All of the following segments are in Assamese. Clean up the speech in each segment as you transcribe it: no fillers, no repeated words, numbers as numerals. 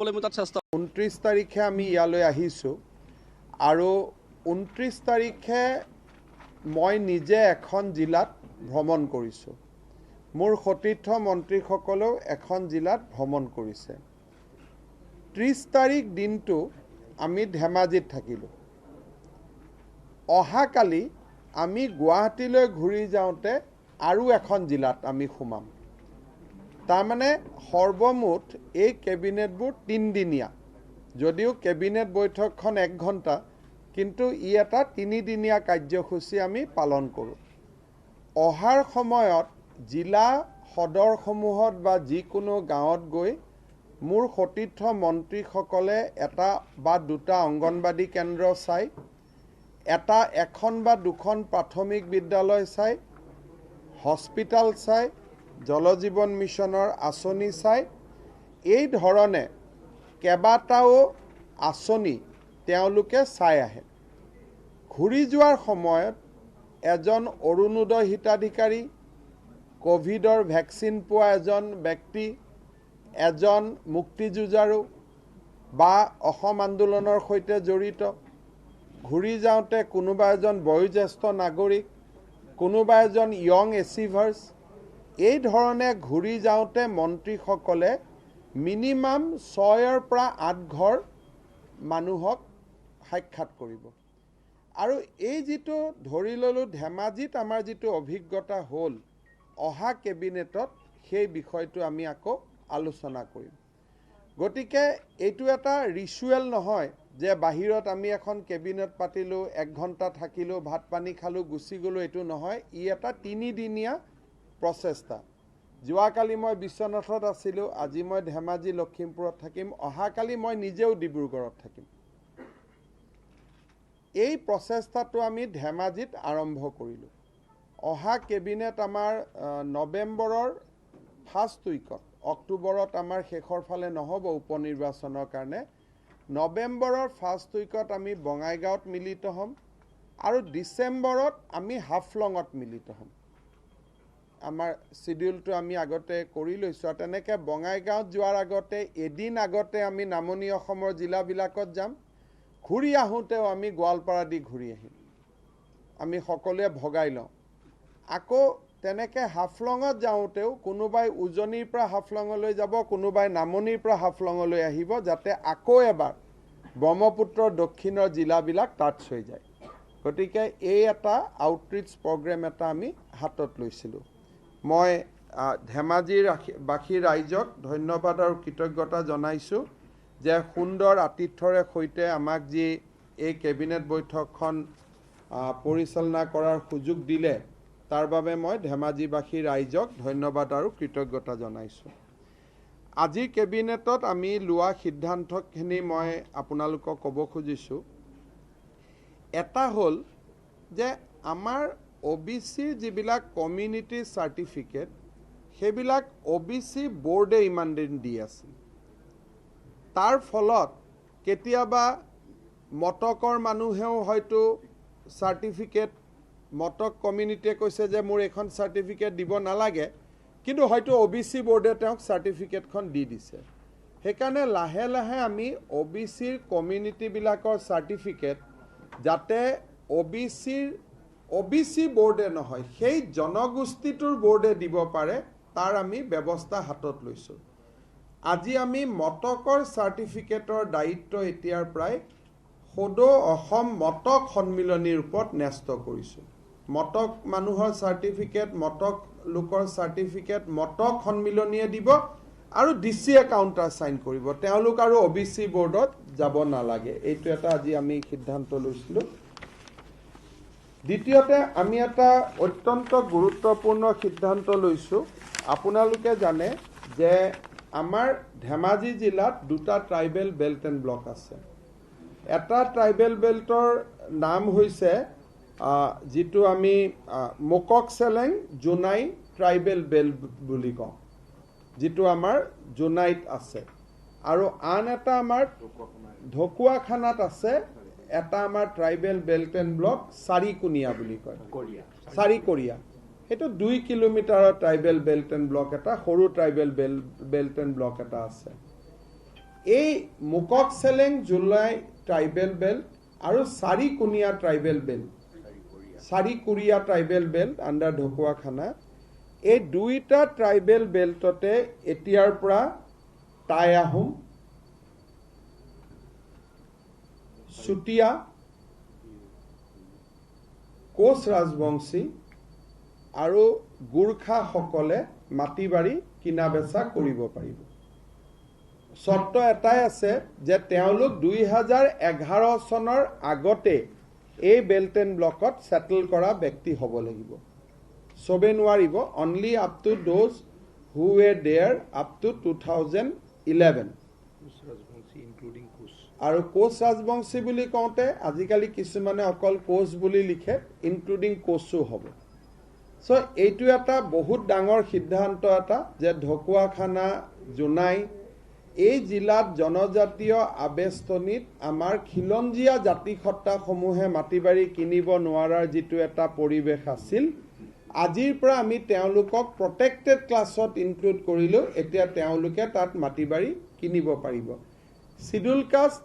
29 তাৰিখে আমি ইয়ালৈ আহিছোঁ আৰু 29 তাৰিখে মই নিজে এখন জিলাত ভ্ৰমণ কৰিছোঁ। মোৰ সতীৰ্থ মন্ত্ৰীসকলেও এখন জিলাত ভ্ৰমণ কৰিছে। 30 তাৰিখ দিনটো আমি ধেমাজিত থাকিলোঁ। অহাকালি আমি গুৱাহাটীলৈ ঘূৰি যাওঁতে আৰু এখন জিলাত আমি সোমাম। তাৰমানে সৰ্বমুঠ এই কেবিনেটবোৰ 3 দিনীয়া। যদিও কেবিনেট বৈঠকখন 1 ঘণ্টা, কিন্তু ই এটা 3 দিনীয়া কাৰ্যসূচী আমি পালন কৰোঁ। অহাৰ সময়ত জিলা সদৰসমূহত বা যিকোনো গাঁৱত গৈ মোৰ সতীৰ্থ মন্ত্ৰীসকলে এটা বা দুটা অংগনবাড়ী কেন্দ্ৰ চাই, এখন বা দুখন প্ৰাথমিক বিদ্যালয় চাই, হস্পিটাল চাই, জল জীৱন মিছনৰ আঁচনি চাই, এই ধৰণে কেইবাটাও আঁচনি তেওঁলোকে চাই আহে। ঘূৰি যোৱাৰ সময়ত এজন অৰুণোদয় হিতাধিকাৰী, কোভিডৰ ভেকচিন পোৱা এজন ব্যক্তি, এজন মুক্তিযুঁজাৰু বা অসম আন্দোলনৰ সৈতে জড়িত, ঘূৰি যাওঁতে কোনোবা এজন বয়োজ্যেষ্ঠ নাগৰিক, কোনোবা এজন য়ং এচিভাৰ্ছ, এই ধৰণে ঘূৰি যাওঁতে মন্ত্ৰীসকলে মিনিমাম 6ৰ পৰা 8 ঘৰ মানুহক সাক্ষাৎ কৰিব। আৰু এই যিটো ধৰি ল'লোঁ ধেমাজিত আমাৰ যিটো অভিজ্ঞতা হ'ল, অহা কেবিনেটত সেই বিষয়টো আমি আকৌ আলোচনা কৰিম। গতিকে এইটো এটা ৰিচুৱেল নহয় যে বাহিৰত আমি এখন কেবিনেট পাতিলোঁ, 1 ঘণ্টা থাকিলোঁ, ভাত পানী খালোঁ, গুচি গ'লোঁ, এইটো নহয়। ই এটা 3 দিনীয়া প্ৰচেষ্টা। যোৱাকালি মই বিশ্বনাথত আছিলোঁ, আজি মই ধেমাজি লখিমপুৰত থাকিম, অহাকালি মই নিজেও ডিব্ৰুগড়ত থাকিম। এই প্ৰচেষ্টাটো আমি ধেমাজিত আৰম্ভ কৰিলোঁ। অহা কেবিনেট আমাৰ নৱেম্বৰৰ ফাৰ্ষ্ট উইকত, অক্টোবৰত আমাৰ শেষৰ ফালে নহ'ব উপনিৰ্বাচনৰ কাৰণে। নৱেম্বৰৰ ফাৰ্ষ্ট উইকত আমি বঙাইগাঁৱত মিলিত হ'ম আৰু ডিচেম্বৰত আমি হাফলঙত মিলিত হ'ম। আমাৰ চিডিউলটো আমি আগতে কৰি লৈছোঁ আৰু তেনেকৈ বঙাইগাঁৱত যোৱাৰ আগতে এদিন আগতে আমি নামনি অসমৰ জিলাবিলাকত যাম। ঘূৰি আহোঁতেও আমি গোৱালপাৰা দি ঘূৰি আহিম। আমি সকলোৱে ভগাই লওঁ। আকৌ তেনেকৈ হাফলঙত যাওঁতেও কোনোবাই উজনিৰ পৰা হাফলঙলৈ যাব, কোনোবাই নামনিৰ পৰা হাফলঙলৈ আহিব, যাতে আকৌ এবাৰ ব্ৰহ্মপুত্ৰৰ দক্ষিণৰ জিলাবিলাক টাচ হৈ যায়। গতিকে এই এটা আউটৰিচ প্ৰগ্ৰেম এটা আমি হাতত লৈছিলোঁ। মই ধেমাজিৰ বাসী ৰাইজক ধন্যবাদ আৰু কৃতজ্ঞতা জনাইছোঁ যে সুন্দৰ আতিথ্যৰে সৈতে আমাক যি এই কেবিনেট বৈঠকখন পৰিচালনা কৰাৰ সুযোগ দিলে, তাৰ বাবে মই ধেমাজিবাসী ৰাইজক ধন্যবাদ আৰু কৃতজ্ঞতা জনাইছোঁ। আজিৰ কেবিনেটত আমি লোৱা সিদ্ধান্তখিনি মই আপোনালোকক ক'ব খুজিছোঁ। এটা হ'ল যে আমাৰ OBC যিবিলাক কমিউনিটি চাৰ্টিফিকেট, সেইবিলাক OBC বোৰ্ডে ইমান দিন দি আছিল। তাৰ ফলত কেতিয়াবা মটকৰ মানুহেও হয়তো চাৰ্টিফিকেট, মটক কমিউনিটিয়ে কৈছে যে মোৰ এইখন চাৰ্টিফিকেট দিব নালাগে, কিন্তু হয়তো OBC বোৰ্ডে তেওঁক চাৰ্টিফিকেটখন দি দিছে। সেইকাৰণে লাহে লাহে আমি OBCৰ কমিউনিটিবিলাকৰ চাৰ্টিফিকেট যাতে OBC বোৰ্ডে নহয়, সেই জনগোষ্ঠীটোৰ বোৰ্ডে দিব পাৰে, তাৰ আমি ব্যৱস্থা হাতত লৈছোঁ। আজি আমি মটকৰ চাৰ্টিফিকেটৰ দায়িত্ব এতিয়াৰ প্ৰায় সদৌ অসম মটক সন্মিলনীৰ ওপৰত ন্যস্ত কৰিছোঁ। মটক মানুহৰ চাৰ্টিফিকেট, মটক লোকৰ চাৰ্টিফিকেট মটক সন্মিলনীয়ে দিব আৰু DCয়ে কাউণ্টাৰ চাইন কৰিব। তেওঁলোক আৰু OBC বোৰ্ডত যাব নালাগে। এইটো এটা আজি আমি সিদ্ধান্ত লৈছিলোঁ। দ্বিতীয়তে আমি এটা অত্যন্ত গুৰুত্বপূৰ্ণ সিদ্ধান্ত লৈছোঁ। আপোনালোকে জানে যে আমাৰ ধেমাজি জিলাত 2টা ট্ৰাইবেল বেল্ট এণ্ড ব্লক আছে। এটা ট্ৰাইবেল বেল্টৰ নাম হৈছে যিটো আমি মোকক চেলেং জোনাই ট্ৰাইবেল বেল্ট বুলি কওঁ, যিটো আমাৰ জোনাইত আছে। আৰু আন এটা আমাৰ ঢকুৱাখানাত আছে, এটা আমাৰ ট্ৰাইবেল বেল্ট এণ্ড ব্লক চাৰিকুণীয়া বুলি কয়, চাৰিকৰীয়া। সেইটো 2 কিলোমিটাৰৰ ট্ৰাইবেল বেল্ট এণ্ড ব্লক এটা, সৰু ট্ৰাইবেল বেল্ট এণ্ড ব্লক এটা আছে। এই মুকক চেলেং জুলাই ট্ৰাইবেল বেল্ট আৰু Charikuniya tribal belt Charikuriya tribal belt under Dhakuakhana এই দুইটা ট্ৰাইবেল বেল্টতে এতিয়াৰ পৰা টাই আহোম চুতীয়া কোচ ৰাজবংশী আৰু গোৰ্খাসকলে মাটি বাৰী কিনা বেচা কৰিব পাৰিব চৰ্ত এটাই আছে যে তেওঁলোক 2011 চনৰ আগতে এই বেল্ট এণ্ড ব্লকত সেটেল কৰা ব্যক্তি হ'ব লাগিব সবে নোৱাৰিব only up to those who were their up to 2011 আৰু কোচ ৰাজবংশী বুলি কওঁতে আজিকালি কিছুমানে অকল কোচ বুলি লিখে ইনক্লুডিং কোচো হ'ব সো এইটো এটা বহুত ডাঙৰ সিদ্ধান্ত এটা যে ঢকুৱাখানা জোনাই এই জিলাত জনজাতীয় আবেষ্টনীত আমাৰ খিলঞ্জীয়া জাতিসত্তাসমূহে মাটিবাৰী কিনিব নোৱাৰাৰ যিটো এটা পৰিৱেশ আছিল আজিৰ পৰা আমি তেওঁলোকক প্ৰটেক্টেড ক্লাছত ইনক্লুড কৰিলো এতিয়া তেওঁলোকে তাত মাটিবাৰী কিনিব পাৰিব শিডিউল কাষ্ট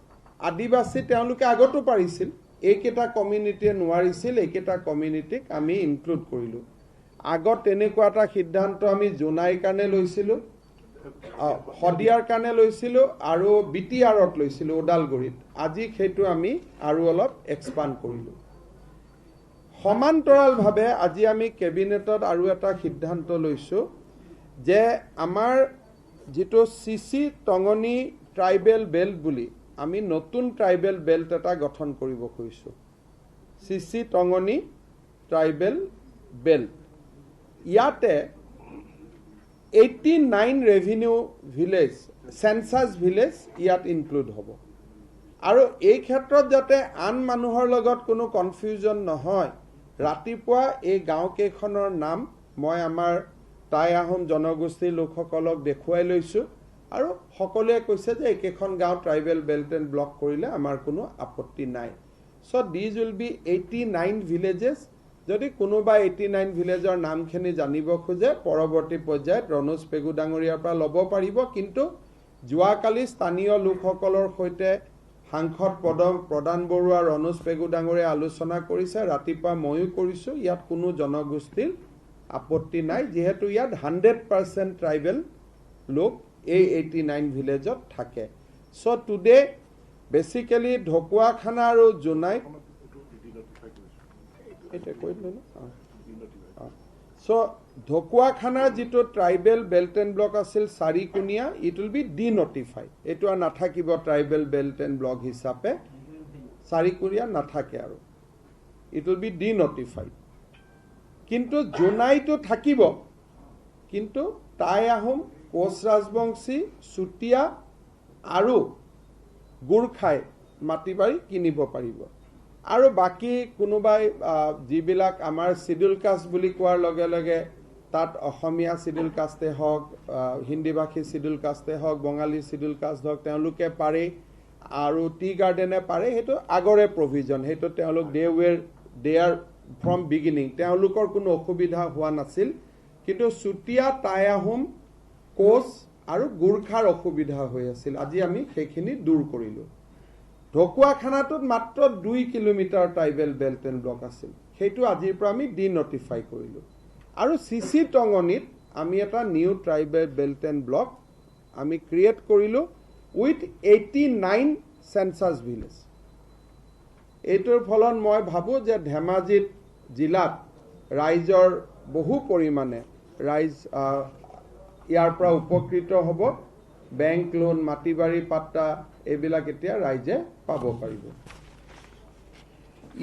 আদিবাসী তেওঁলোকে আগতো পাৰিছিল এইকেইটা কমিউনিটিয়ে নোৱাৰিছিল এইকেইটা কমিউনিটিক আমি ইনক্লুড কৰিলো আগত তেনেকুৱা এটা সিদ্ধান্ত আমি জোনাইৰ কাৰণে লৈছিলো হদিয়াৰ কাৰণে লৈছিলো আৰু বিটিআৰত লৈছিলো ওদালগুৰিত আজি সেইটো আমি আৰু অলপ এক্সপান্ড কৰিলো সমান্তৰালভাৱে আজি আমি কেবিনেটত আৰু এটা সিদ্ধান্ত লৈছো যে আমাৰ যেটো সিসি টঙনি ট্ৰাইবেল বেল্ট বুলি আমি নতুন ট্ৰাইবেল বেল্ট এটা গঠন কৰিব খুজিছো সিসি টঙনি ট্ৰাইবেল বেল্ট ইয়াতে 89 ৰেভিনিউ ভিলেজ সেন্সাস ভিলেজ ইয়াত ইনক্লুড হ'ব আৰু এই ক্ষেত্ৰত যাতে আন মানুহৰ লগত কোনো কনফিউজন নহয় ৰাতিপুৱা এই গাঁও কেইখনৰ নাম মই আমাৰ টাই আহোম জনগোষ্ঠীৰ লোকসকলক দেখুৱাই লৈছো আৰু সকলোৱে কৈছে যে এইকেইখন গাঁও ট্ৰাইবেল বেল্ট এণ্ড ব্লক কৰিলে আমাৰ কোনো আপত্তি নাই so these will be 89 villages যদি কোনোবা 89 ভিলেজৰ নামখিনি জানিব খোজে পৰৱৰ্তী পৰ্যায়ত ৰনোজ পেগু ডাঙৰীয়াৰ পৰা ল'ব পাৰিব কিন্তু যোৱাকালি স্থানীয় লোকসকলৰ সৈতে সাংসদ প্ৰদান বৰুৱা ৰনোজ পেগু ডাঙৰীয়া আলোচনা কৰিছে ৰাতিপুৱা ময়ো কৰিছো ইয়াত কোনো জনগোষ্ঠীৰ আপত্তি নাই যেহেতু ইয়াত 100% ট্ৰাইবেল লোক এই 89 ভিলেজত থাকে সো টুডে বেসিক্যালি ঢকুৱাখানা আৰু জোনাই এটা কইলো না সো ঢকুৱাখানাৰ যেটো ট্ৰাইবেল বেল্ট এণ্ড ব্লক আছিল চাৰিকুণীয়া ইট উইল বি ডিনোটিফাইড এটো আৰ নাথাকিব ট্ৰাইবেল বেল্ট এণ্ড ব্লক হিচাপে চাৰিকুণীয়া নাথাকে আৰু ইট উইল বি ডিনোটিফাইড কিন্তু জোনাইটো থাকিব কিন্তু টাই আহোম কোচ ৰাজবংশী চুতীয়া আৰু গোৰ্খাই মাটিবাৰী কিনিব পাৰিব আৰু বাকি কোনোবাই যিবিলাক আমাৰ শিডিউল কাষ্ট বুলি কোৱাৰ লগে লগে তাত অসমীয়া শিডিউল কাষ্টে হওক হিন্দী ভাষী শিডিউল কাষ্টে হওক বঙালী শিডিউল কাষ্ট হওক তেওঁলোকে পাৰে আৰু টি গাৰ্ডেনে পাৰে সেইটো আগৰে প্ৰভিজন সেইটো তেওঁলোক দে আৰ ফ্ৰম বিগিনিং তেওঁলোকৰ কোনো অসুবিধা হোৱা নাছিল কিন্তু চুতীয়া টাই আহোম কোচ আৰু গোৰ্খাৰ অসুবিধা হৈ আছিল আজি আমি সেইখিনি দূৰ কৰিলো ঢকুৱাখানাটোত মাত্ৰ 2 kilometre tribal belt and block আছিল সেইটো আজিৰ পৰা আমি ডিনোটিফাই কৰিলো আৰু সিসি টঙনিত আমি এটা new tribal belt and block আমি ক্ৰিয়েট কৰিলো উইথ 89 সেন্সাস ভিলেজ এইটোৰ ফলত মই ভাবো যে ধেমাজিত জিলাত ৰাইজৰ বহু পৰিমাণে ৰাইজ ইয়াৰ পৰা উপকৃত হ'ব বেংক লোন মাটিবাৰী পাট্টা এইবিলাক এতিয়া ৰাইজে পাব পাৰিব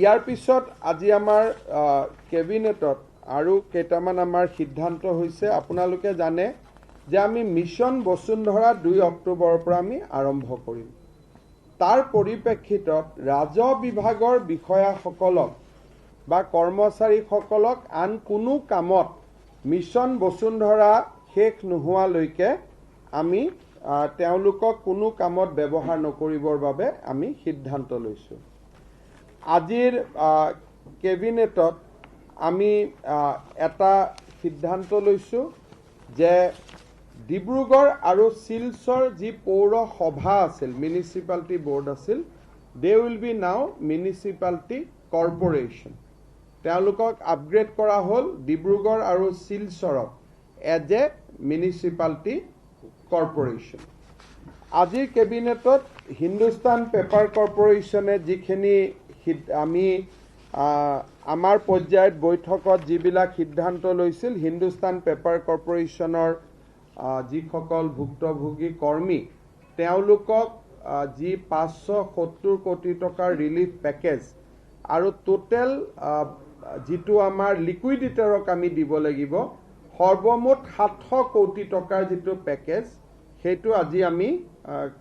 ইয়াৰ পিছত আজি আমাৰ কেবিনেটত আৰু কেইটামান আমাৰ সিদ্ধান্ত হৈছে আপোনালোকে জানে যে আমি মিছন বসুন্ধৰা 2 অক্টোবৰৰ পৰা আমি আৰম্ভ কৰিম তাৰ পৰিপ্ৰেক্ষিতত ৰাজহ বিভাগৰ বিষয়াসকলক বা কৰ্মচাৰীসকলক আন কোনো কামত মিছন বসুন্ধৰা শেষ নোহোৱালৈকে আমি তেওঁলোকক কোনো কামত ব্যৱহাৰ নকৰিবৰ বাবে আমি সিদ্ধান্ত লৈছো আজিৰ কেবিনেটত আমি এটা সিদ্ধান্ত লৈছো যে ডিব্ৰুগড় আৰু শিলচৰ যি পৌৰসভা আছিল মিউনিচিপালিটি বোৰ্ড আছিল দে উইল বি নাও মিউনিচিপালিটি কৰ্পোৰেশ্যন তেওঁলোকক আপগ্ৰেড কৰা হ'ল ডিব্ৰুগড় আৰু শিলচৰক এজ এ মিউনিচিপালিটি কৰ্পোৰেশ্যন আজিৰ কেবিনেটত হিন্দুস্তান পেপাৰ কৰ্পোৰেশ্যনে যিখিনি আমি আমাৰ পৰ্যায়ত বৈঠকত যিবিলাক সিদ্ধান্ত লৈছিল হিন্দুস্তান পেপাৰ কৰ্পোৰেশ্যনৰ যিসকল ভুক্তভোগী কৰ্মী তেওঁলোকক যি 570 কোটি টকাৰ ৰিলিফ পেকেজ আৰু টোটেল যিটো আমাৰ লিকুইডিটৰক আমি দিব লাগিব সৰ্বমুঠ 700 কোটি টকাৰ যিটো পেকেজ সেইটো আজি আমি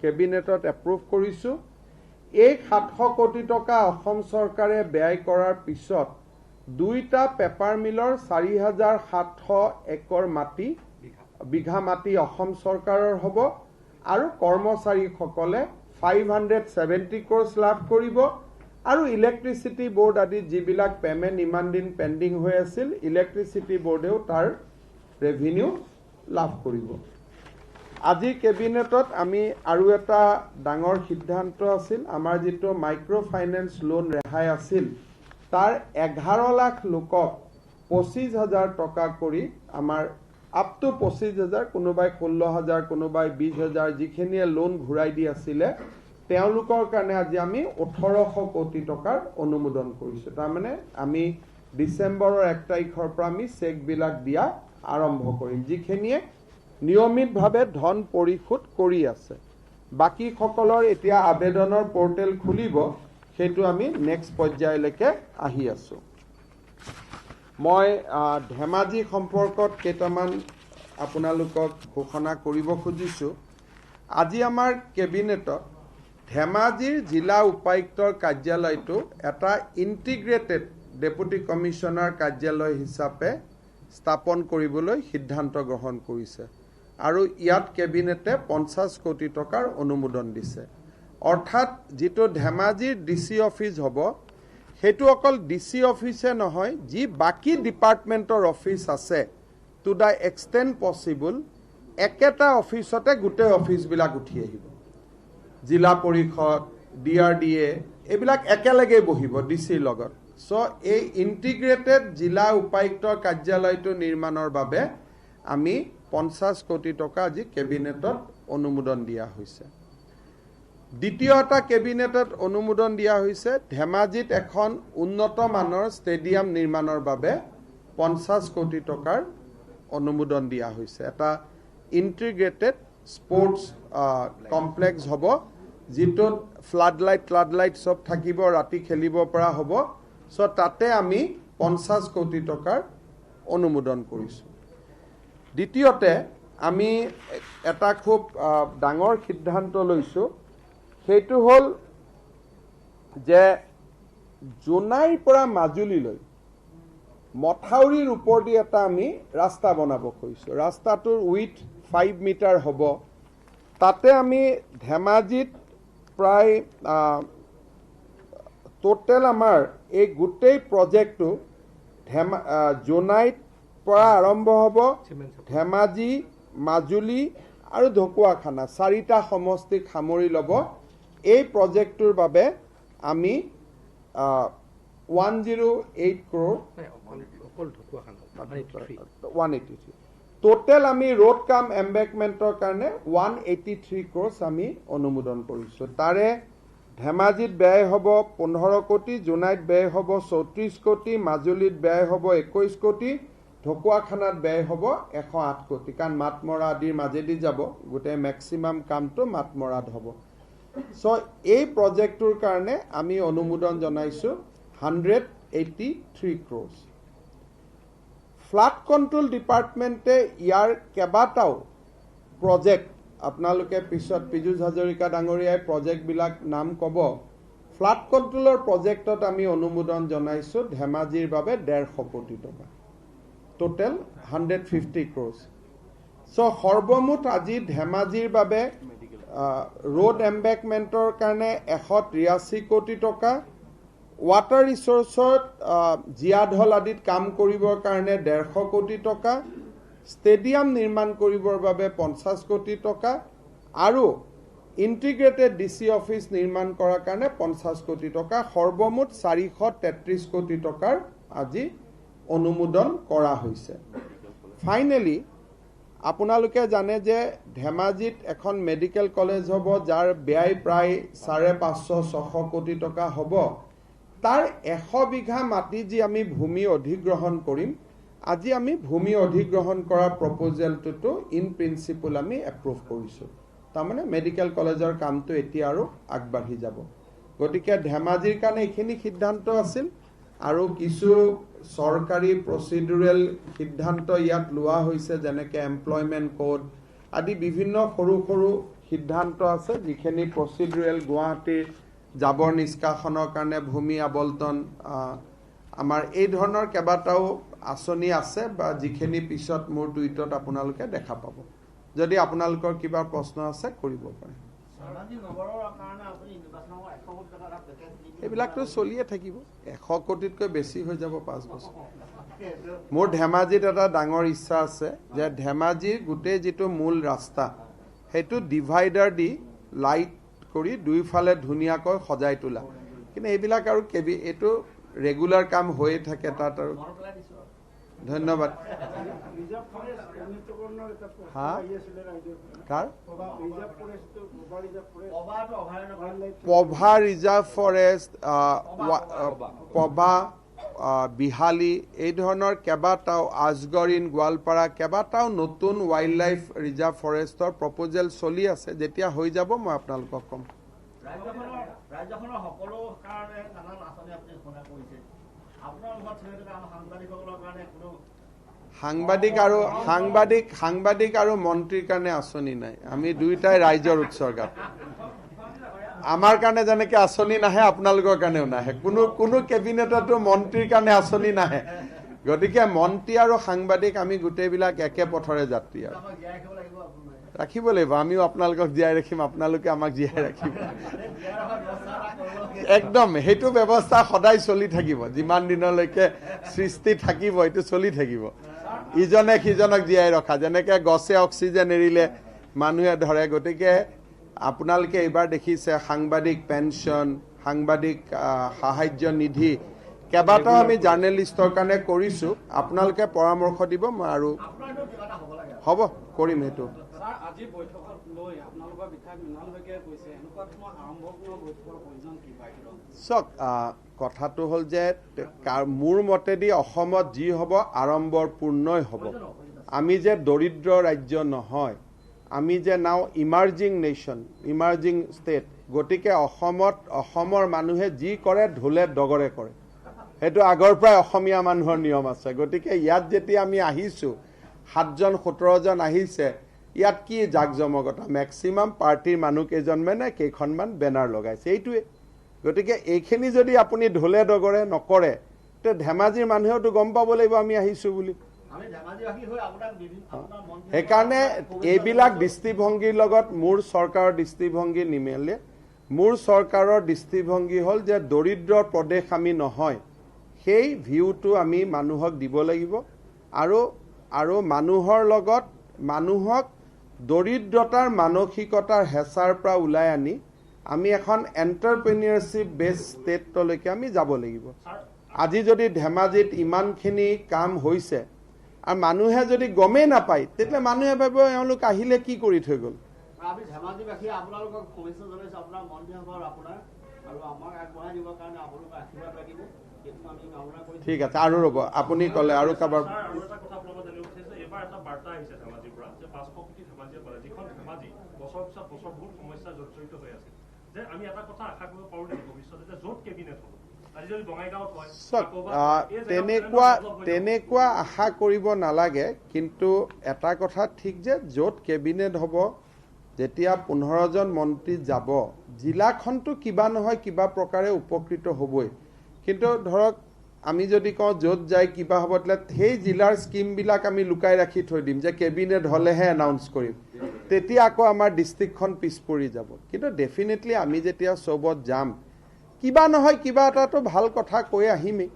কেবিনেটত এপ্ৰুভ কৰিছোঁ এই 700 কোটি টকা অসম চৰকাৰে ব্যয় কৰাৰ পিছত দুইটা পেপাৰ মিলৰ 4700 একৰ মাটি বিঘা মাটি অসম চৰকাৰৰ হ'ব আৰু কৰ্মচাৰীসকলে 570 ক্ৰ'ৰ্ছ লাভ কৰিব আৰু ইলেক্ট্ৰিচিটি বোৰ্ড আদি যিবিলাক পেমেণ্ট ইমান দিন পেণ্ডিং হৈ আছিল ইলেক্ট্ৰিচিটি বোৰ্ডেও তাৰ ৰেভিনিউ লাভ কৰিব আজি কেবিনেটত আমি আৰু এটা ডাঙৰ সিদ্ধান্ত আছিল আমাৰ যিটো মাইক্ৰ ফাইনেন্স লোন ৰেহাই আছিল তাৰ 11 লাখ লোকক 25,000 টকা কৰি আমাৰ আপ টু 25,000 কোনোবাই 16,000 কোনোবাই 20,000 যিখিনিয়ে লোন ঘূৰাই দি আছিলে তেওঁলোকৰ কাৰণে আজি আমি 1800 কোটি টকাৰ অনুমোদন কৰিছোঁ তাৰমানে আমি ডিচেম্বৰৰ 1 তাৰিখৰ পৰা আমি চেকবিলাক দিয়া আৰম্ভ কৰিম যিখিনিয়ে নিয়মিতভাৱে ধন পৰিশোধ কৰি আছে বাকীসকলৰ এতিয়া আবেদনৰ পৰ্টেল খুলিব সেইটো আমি নেক্সট পৰ্যায়লৈকে আহি আছোঁ মই ধেমাজি সম্পৰ্কত কেইটামান আপোনালোকক ঘোষণা কৰিব খুজিছোঁ আজি আমাৰ কেবিনেটত ধেমাজিৰ জিলা উপায়ুক্তৰ কাৰ্যালয়টো এটা ইণ্টিগ্ৰেটেড ডেপুটি কমিশ্যনাৰ কাৰ্যালয় হিচাপে স্থাপন কৰিবলৈ সিদ্ধান্ত গ্ৰহণ কৰিছে আৰু ইয়াত কেবিনেটে 50 কোটি টকাৰ অনুমোদন দিছে অৰ্থাৎ যিটো ধেমাজিৰ ডিসি অফিস হ'ব সেইটো অকল ডিসি অফিসে নহয় যি বাকি ডিপাৰ্টমেণ্টৰ অফিস আছে টু দা এক্সটেণ্ট পসিবল একেটা অফিসতে গোটেই অফিসবিলাক উঠি আহিব জিলা পৰিষদ ডিআৰডিএ এইবিলাক একেলগে বহিব ডিসিৰ লগত সো এই ইন্টিগ্ৰেটেড জিলা উপায়ুক্তৰ কাৰ্যালয়টো নিৰ্মাণৰ বাবে আমি 50 কোটি টকা আজি কেবিনেটত অনুমোদন দিয়া হৈছে দ্বিতীয় এটা কেবিনেটত অনুমোদন দিয়া হৈছে ধেমাজিত এখন উন্নত মানৰ ষ্টেডিয়াম নিৰ্মাণৰ বাবে 50 কোটি টকাৰ অনুমোদন দিয়া হৈছে এটা ইন্টিগ্ৰেটেড স্পৰ্টছ কমপ্লেক্স হ'ব যিটোত ফ্লাড লাইট সব থাকিব ৰাতি খেলিব পৰা হ'ব সো তাতে আমি 50 কোটি টকাৰ অনুমোদন কৰিছোঁ দ্বিতীয়তে আমি এটা খুব ডাঙৰ সিদ্ধান্ত লৈছোঁ সেইটো হ'ল যে জোনাইৰ পৰা মাজুলীলৈ মথাউৰিৰ ওপৰেদি এটা আমি ৰাস্তা বনাব খুজিছোঁ ৰাস্তাটোৰ উইথ 5 মিটাৰ হ'ব তাতে আমি ধেমাজিত প্ৰায় টোটেল আমাৰ এই গোটেই প্ৰজেক্টটো জোনাইত পৰা আৰম্ভ হ'ব ধেমাজি মাজুলী আৰু ঢকুৱাখানা চাৰিটা সমষ্টিক সামৰি ল'ব এই প্ৰজেক্টটোৰ বাবে আমি 108 crore 183 টোটেল আমি ৰোড কাম এম্বেকমেন্টৰ কাৰণে 183 crores আমি অনুমোদন কৰিছোঁ তাৰে ধেমাজিত ব্যয় হ'ব 15 কোটি জোনাইত ব্যয় হ'ব 34 কোটি মাজুলীত ব্যয় হ'ব 21 কোটি ঢকুৱাখানাত ব্যয় হ'ব 108 কোটি কাৰণ মাতমৰা আদিৰ মাজেদি যাব গোটেই ম্যাক্সিমাম কামটো মাতমৰাত হ'ব সো এই প্ৰজেক্টটোৰ কাৰণে আমি অনুমোদন জনাইছোঁ 183 crores ফ্লাড কন্ট্ৰোল ডিপাৰ্টমেণ্টে ইয়াৰ কেবাটাও প্ৰজেক্ট আপোনালোকে পিছত পিজুজ হাজৰিকা ডাঙৰীয়াই প্ৰজেক্টবিলাক নাম ক'ব ফ্লাড কন্ট্ৰোলৰ প্ৰজেক্টত আমি অনুমোদন জনাইছোঁ ধেমাজিৰ বাবে 150 কোটি টকা টোটেল 150 crores সো সৰ্বমুঠ আজি ধেমাজিৰ বাবে ৰোড এম্বেকমেন্টৰ কাৰণে 183 কোটি টকা ওয়াটাৰ ৰিসোৰ্সত জিয়াঢল আদিত কাম কৰিবৰ কাৰণে 150 কোটি টকা ষ্টেডিয়াম নিৰ্মাণ কৰিবৰ বাবে 50 কোটি টকা আৰু ইণ্টিগ্ৰেটেড ডিচি অফিচ নিৰ্মাণ কৰাৰ কাৰণে 50 কোটি টকা, সৰ্বমুঠ 433 কোটি টকাৰ আজি অনুমোদন কৰা হৈছে। ফাইনেলি আপোনালোকে জানে যে ধেমাজিত এখন মেডিকেল কলেজ হ'ব, যাৰ ব্যয় প্ৰায় 550-600 কোটি টকা হ'ব। তাৰ 100 বিঘা মাটি যি আমি ভূমি অধিগ্ৰহণ কৰিম, আজি আমি ভূমি অধিগ্ৰহণ কৰা প্ৰপ'জেলটোতো ইন প্ৰিন্সিপল আমি এপ্ৰুভ কৰিছোঁ। তাৰমানে মেডিকেল কলেজৰ কামটো এতিয়া আৰু আগবাঢ়ি যাব। গতিকে ধেমাজিৰ কাৰণে এইখিনি সিদ্ধান্ত আছিল আৰু কিছু চৰকাৰী প্ৰচিডুৰেল সিদ্ধান্ত ইয়াত লোৱা হৈছে, যেনেকৈ এমপ্লয়মেণ্ট কোড আদি বিভিন্ন সৰু সৰু সিদ্ধান্ত আছে, যিখিনি প্ৰচিডুৰেল গুৱাহাটীৰ জাবৰ নিষ্কাশনৰ কাৰণে ভূমি আবণ্টন, আমাৰ এই ধৰণৰ কেইবাটাও আঁচনি আছে বা যিখিনি পিছত মোৰ টুইটত আপোনালোকে দেখা পাব। যদি আপোনালোকৰ কিবা প্ৰশ্ন আছে কৰিব পাৰে। এইবিলাকতো চলিয়ে থাকিব, 100 কোটিতকৈ বেছি হৈ যাব 5 বছৰ। মোৰ ধেমাজিত এটা ডাঙৰ ইচ্ছা আছে যে ধেমাজিৰ গোটেই যিটো মূল ৰাস্তা সেইটো ডিভাইডাৰ দি লাইট কৰি দুইফালে ধুনীয়াকৈ সজাই তোলা, কিন্তু এইবিলাক আৰু এইটো ৰেগুলাৰ কাম হৈয়ে থাকে তাত। আৰু ধন্যবাদ। পভা ৰিজাৰ্ভ ফৰেষ্ট, পভা, বিহালী, এই ধৰণৰ কেইবাটাও, আজগৰিন, গোৱালপাৰা কেইবাটাও নতুন ৱাইল্ড লাইফ ৰিজাৰ্ভ ফৰেষ্টৰ প্ৰপ'জেল চলি আছে। যেতিয়া হৈ যাব মই আপোনালোকক ক'ম। সাংবাদিক আৰু মন্ত্ৰীৰ কাৰণে আঁচনি নাই, আমি দুয়োটাই ৰাইজৰ উৎসৰ্গাত। আমাৰ কাৰণে যেনেকৈ আঁচনি নাহে আপোনালোকৰ কাৰণেও নাহে, কোনো কেবিনেটতো মন্ত্ৰীৰ কাৰণে আঁচনি নাহে। গতিকে মন্ত্ৰী আৰু সাংবাদিক আমি গোটেইবিলাক একে পথৰে যাত্ৰী আৰু ৰাখিব লাগিব। আমিও আপোনালোকক জীয়াই ৰাখিম, আপোনালোকে আমাক জীয়াই ৰাখিব। একদম সেইটো ব্যৱস্থা সদায় চলি থাকিব, যিমান দিনলৈকে সৃষ্টি থাকিব এইটো চলি থাকিব। ইজনে সিজনক জীয়াই ৰখা, যেনেকৈ গছে অক্সিজেন এৰিলে মানুহে ধৰে। গতিকে আপোনালোকে এইবাৰ দেখিছে সাংবাদিক পেঞ্চন, সাংবাদিক সাহায্য নিধি কেইবাটাও আমি জাৰ্নেলিষ্টৰ কাৰণে কৰিছোঁ। আপোনালোকে পৰামৰ্শ দিব, মই আৰু হ'ব কৰিম সেইটো। চাওক, কথাটো হ'ল যে মোৰ মতেদি অসমত যি হ'ব আড়ম্বৰ পূৰ্ণই হ'ব। আমি যে দৰিদ্ৰ ৰাজ্য নহয়, আমি যে নাও ইমাৰ্জিং নেশ্যন, ইমাৰ্জিং ষ্টেট। গতিকে অসমৰ মানুহে যি কৰে ঢোলে ডগৰে কৰে, সেইটো আগৰ পৰাই অসমীয়া মানুহৰ নিয়ম আছে। গতিকে ইয়াত যেতিয়া আমি আহিছোঁ, 7-17 জন আহিছে, ইয়াত কি জাক জমকতা, মেক্সিমাম পাৰ্টিৰ মানুহ কেইজনমানে কেইখনমান বেনাৰ লগাইছে, এইটোৱে। গতিকে এইখিনি যদি আপুনি ঢোলে ডগৰে নকৰে, তে ধেমাজিৰ মানুহেওতো গম পাব লাগিব আমি আহিছোঁ বুলি। সেইকাৰণে এইবিলাক দৃষ্টিভংগীৰ লগত মোৰ চৰকাৰৰ দৃষ্টিভংগী নিমিলে। মোৰ চৰকাৰৰ দৃষ্টিভংগী হ'ল যে দৰিদ্ৰৰ প্ৰদেশ আমি নহয়, সেই ভিউটো আমি মানুহক দিব লাগিব। আৰু মানুহৰ লগত মানুহক দৰিদ্ৰতাৰ মানসিকতাৰ হেঁচাৰ পৰা ওলাই আনি আমি এখন এণ্টাৰপ্ৰেনিয়ৰশ্বিপ বেছ ষ্টেটলৈকে আমি যাব লাগিব। আজি যদি ধেমাজিত ইমানখিনি কাম হৈছে আৰু মানুহে যদি গমেই নাপায়, তেতিয়া মানুহে ভাবিব এওঁলোক আহিলে কি কৰি থৈ গ'ল। ঠিক আছে, আৰু ৰ'ব আপুনি ক'লে আৰু কাৰোবাৰ তেনেকুৱা আশা কৰিব নালাগে। কিন্তু এটা কথা ঠিক যে য'ত কেবিনেট হ'ব, যেতিয়া 15 জন মন্ত্ৰী যাব, জিলাখনটো কিবা নহয় কিবা প্ৰকাৰে উপকৃত হ'বই। কিন্তু ধৰক আমি যদি কওঁ য'ত যায় কিবা হ'ব, সেই জিলাৰ স্কিমবিলাক আমি লুকাই ৰাখি থৈ দিম যে কেবিনেট হ'লেহে এনাউন্স কৰিম, তেতিয়া আকৌ আমাৰ ডিষ্ট্ৰিক্টখন পিছ পৰি যাব। কিন্তু ডেফিনেটলি আমি যেতিয়া চবত যাম, কিবা নহয় কিবা এটাতো ভাল কথা কৈ আহিমেই।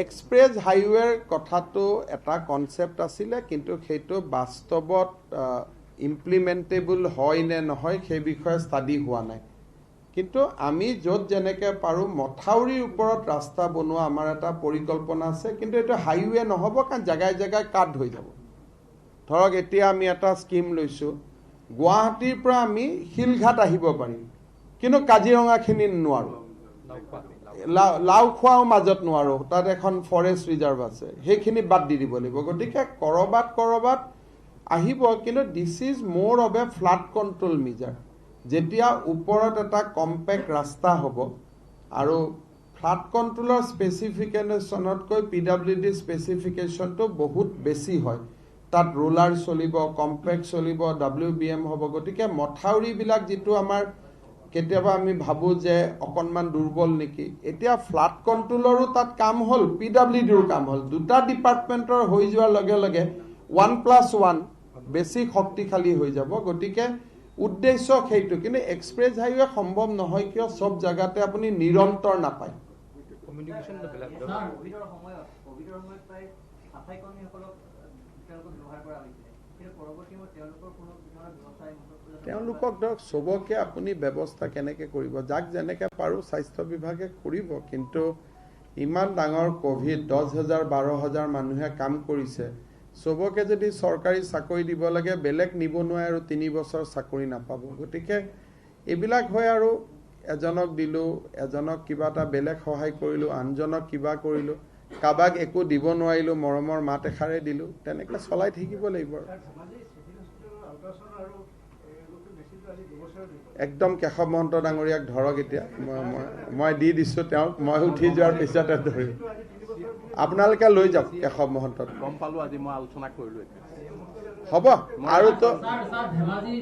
এক্সপ্ৰেছ হাইৱেৰ কথাটো এটা কনচেপ্ট আছিলে, কিন্তু সেইটো বাস্তৱত ইমপ্লিমেণ্টেবল হয় নে নহয় সেই বিষয়ে ষ্টাডি হোৱা নাই। কিন্তু আমি য'ত যেনেকৈ পাৰোঁ মথাউৰিৰ ওপৰত ৰাস্তা বনোৱা আমাৰ এটা পৰিকল্পনা আছে, কিন্তু এইটো হাইৱে নহ'ব, কাৰণ জেগাই জেগাই কাট হৈ যাব। ধৰক এতিয়া আমি এটা স্কিম লৈছোঁ, গুৱাহাটীৰ পৰা আমি শিলঘাট আহিব পাৰিম, কিন্তু কাজিৰঙাখিনি নোৱাৰোঁ, লাওখোৱাও মাজত নোৱাৰোঁ, তাত এখন ফৰেষ্ট ৰিজাৰ্ভ আছে, সেইখিনি বাদ দি দিব লাগিব। গতিকে ক'ৰবাত আহিব, কিন্তু this is more of a flood control measure. যেতিয়া ওপৰত এটা কম্পেক্ট ৰাস্তা হ'ব, আৰু ফ্লাড কণ্ট্ৰলৰ স্পেচিফিকেশ্যনতকৈ PWD স্পেচিফিকেশ্যনটো বহুত বেছি হয়। তাত ৰোলাৰ চলিব, কম্পেক্ট চলিব, WBM হ'ব। গতিকে মথাউৰিবিলাক যিটো আমাৰ কেতিয়াবা আমি ভাবোঁ যে অকণমান দুৰ্বল নেকি, এতিয়া ফ্লাড কণ্ট্ৰলৰো তাত কাম হ'ল, PWDৰো কাম হ'ল। দুটা ডিপাৰ্টমেণ্টৰ হৈ যোৱাৰ লগে লগে 1+1 বেছি শক্তিশালী হৈ যাব। গতিকে উদ্দেশ্য সেইটো, কিন্তু এক্সপ্ৰেছ হাইৱে সম্ভৱ নহয়, কিয় চব জেগাতে আপুনি নিৰন্তৰ নাপায়। তেওঁলোকক ধৰক চবকে আপুনি ব্যৱস্থা কেনেকৈ কৰিব, যাক যেনেকৈ পাৰোঁ স্বাস্থ্য বিভাগে কৰিব, কিন্তু ইমান ডাঙৰ ক'ভিড 10,000 12,000 মানুহে কাম কৰিছে, চবকে যদি চৰকাৰী চাকৰি দিব লাগে, বেলেগ নিবনুৱাই আৰু 3 বছৰ চাকৰি নাপাব। গতিকে এইবিলাক হয়, আৰু এজনক দিলোঁ, এজনক কিবা এটা বেলেগ সহায় কৰিলোঁ, আনজনক কিবা কৰিলোঁ, কাৰোবাক একো দিব নোৱাৰিলোঁ, মৰমৰ মাত এষাৰে দিলোঁ, তেনেকৈ চলাই থাকিব লাগিব। একদম কেশৱ মহন্ত ডাঙৰীয়াক ধৰক, এতিয়া মই দি দিছোঁ তেওঁক, মই উঠি যোৱাৰ পিছতে ধৰিম। আপোনালোকে লৈ যাওক কেশৱ মহন্তক। গম পালোঁ, আজি মই আলোচনা কৰিলোঁ। হ'ব। আৰু তো ধেমাজি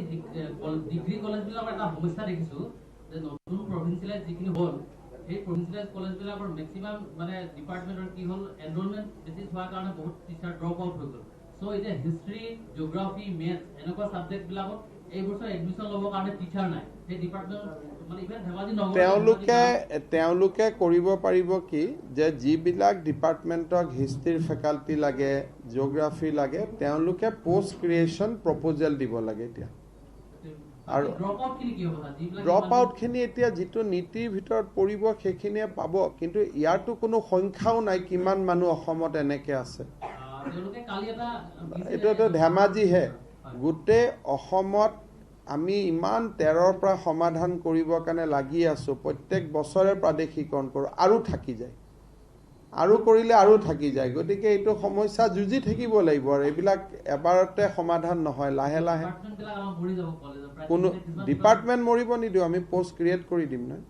ডিগ্ৰী কলেজবিলাকৰ এটা সমস্যা দেখিছোঁ যে নতুন প্ৰভিন্সিয়েলাইজ যিখিনি হ'ল, সেই প্ৰভিন্সিয়েলাইজ কলেজবিলাকৰ মেক্সিমাম মানে ডিপাৰ্টমেণ্টৰ কি হ'ল, এনৰলমেণ্ট বেছিছ হোৱাৰ কাৰণে বহুত টিচাৰ ড্ৰপ আউট হৈ গ'ল। চ' এতিয়া হিষ্ট্ৰী, জিঅ'গ্ৰাফী, মেথছ এনেকুৱা ছাবজেক্টবিলাকত এই বছৰ এডমিশ্যন ল'বৰ কাৰণে টিচাৰ নাই। সেই ডিপাৰ্টমেণ্ট মানে ইভেন ধেমাজি তেওঁলোকে কৰিব পাৰিব কি, যে যিবিলাক ডিপাৰ্টমেণ্টক হিষ্ট্ৰীৰ ফেকাল্টি লাগে, জিঅ'গ্ৰাফী লাগে, তেওঁলোকে পষ্ট ক্ৰিয়েশ্যন প্ৰপ'জেল দিব লাগে এতিয়া। আৰু ড্ৰপ আউটখিনি এতিয়া যিটো নীতিৰ ভিতৰত পৰিব সেইখিনিয়ে পাব, কিন্তু ইয়াৰতো কোনো সংখ্যাও নাই কিমান মানুহ অসমত এনেকৈ আছে। এইটোতো ধেমাজিহে, গোটেই অসমত আমি ইমান 13ৰ পৰা সমাধান কৰিবৰ কাৰণে লাগি আছোঁ, প্ৰত্যেক বছৰে প্ৰাদেশিকৰণ কৰোঁ, আৰু থাকি যায়, আৰু কৰিলে আৰু থাকি যায়। গতিকে এইটো সমস্যা যুঁজি থাকিব লাগিব, আৰু এইবিলাক এবাৰতে সমাধান নহয়, লাহে লাহে। কোনো ডিপাৰ্টমেণ্ট মৰিব নিদিওঁ, আমি পষ্ট ক্ৰিয়েট কৰি দিম নহয়।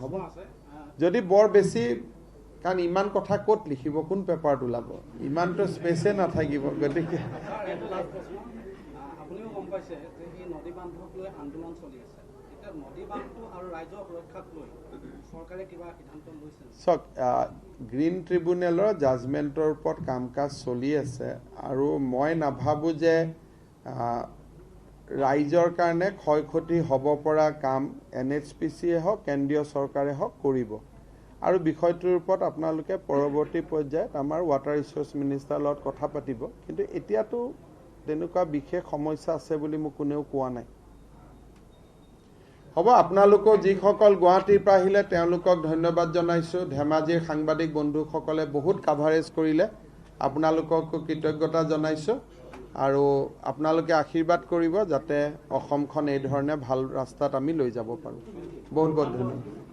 হ'ব, যদি বৰ বেছি, কাৰণ ইমান কথা ক'ত লিখিব, কোন পেপাৰত ওলাব, ইমানটো স্পেচে নাথাকিব। গতিকে আপুনিও গম পাইছে যে এই নদী বান্ধক লৈ আন্দোলন চলি আছে, এতিয়া নদী বান্ধটো আৰু ৰাইজৰ সুৰক্ষাক লৈ চৰকাৰে কিবা সিদ্ধান্ত লৈছে? চাওক, গ্ৰীণ ট্ৰিবিউনেলৰ জাজমেণ্টৰ ওপৰত কাম কাজ চলি আছে, আৰু মই নাভাবোঁ যে ৰাইজৰ কাৰণে ক্ষয় ক্ষতি হ'ব পৰা কাম NHPCয়ে হওক, কেন্দ্ৰীয় চৰকাৰে হওক কৰিব। আৰু বিষয়টোৰ ওপৰত আপোনালোকে পৰৱৰ্তী পৰ্যায়ত আমাৰ ৱাটাৰ ৰিচোৰ্চ মিনিষ্টাৰৰ লগত কথা পাতিব, কিন্তু এতিয়াতো তেনেকুৱা বিশেষ সমস্যা আছে বুলি মোক কোনেও কোৱা নাই। হ'ব, আপোনালোকেও যিসকল গুৱাহাটীৰ পৰা আহিলে তেওঁলোকক ধন্যবাদ জনাইছোঁ। ধেমাজিৰ সাংবাদিক বন্ধুসকলে বহুত কাভাৰেজ কৰিলে, আপোনালোককো কৃতজ্ঞতা জনাইছোঁ। আৰু আপোনালোকে আশীৰ্বাদ কৰিব যাতে অসমখন এই ধৰণে ভাল ৰাস্তাত আমি লৈ যাব পাৰোঁ। বহুত বহুত ধন্যবাদ।